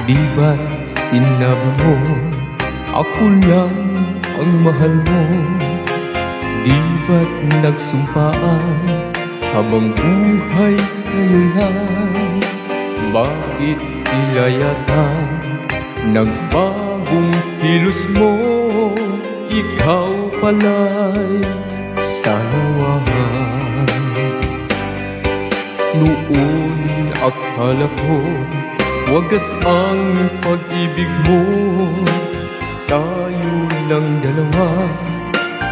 Di ba't sinabi mo ako lang ang mahal mo? Di ba't nagsumpaan habang buhay kayo lang? Bakit tila yata nagbagong kilos mo? Ikaw pala'y sanawahan. Noon akala ko wagas ang pag-ibig mo. Tayo lang dalawa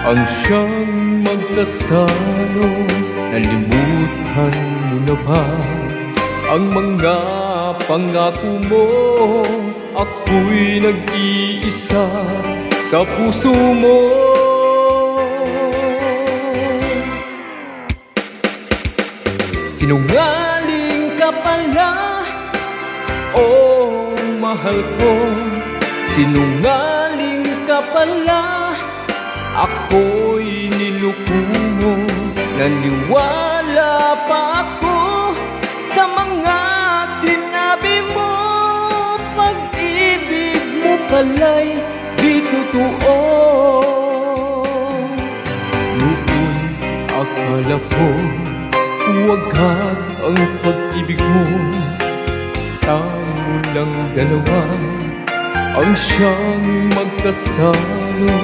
ang siyang magkasalo. Nalimutan mo na ba ang mga pangako mo? Ako'y nag-iisa sa puso mo. Sinungaling ka pala, oh mahal ko. Sinungaling ka pala, ako'y niloko mo. Naniwala pa ako sa mga sinabi mo. Pag-ibig mo pala'y di totoo. Noon akala ko wagas ang pag-ibig mo. Tayo lang dalawa ang siyang magkasalo.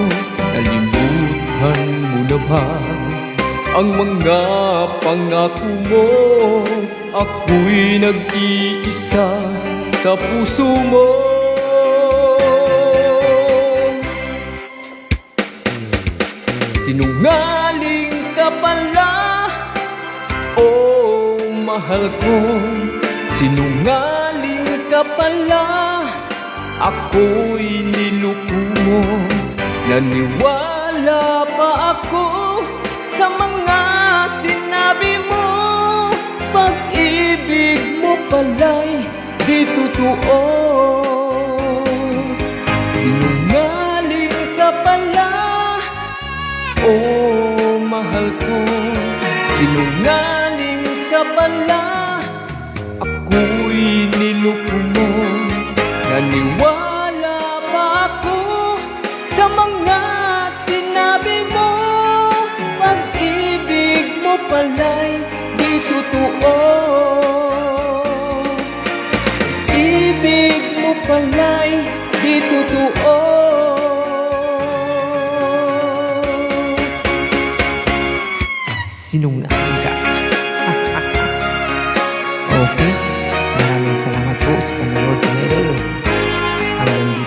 Nalimutan mo na ba ang mga pangako mo? Ako'y nag-iisa sa puso mo. Sinungaling ka pala, oh mahal ko. Sinungaling ka pala, ako'y niloko mo. Naniwala pa ako sa mga sinabi mo. Pag-ibig mo pala'y di totoo. Sinungaling ka pala, oh mahal ko. Sinungaling ka pala, ako'y niloko mo. Naniwala pa ako sa mga sinabi mo. Pag-ibig mo pala'y di totoo. Ibig mo pala'y di totoo. Sinungaling ka. Okay, maraming salamat po sa panonood, mga idol. Hanggang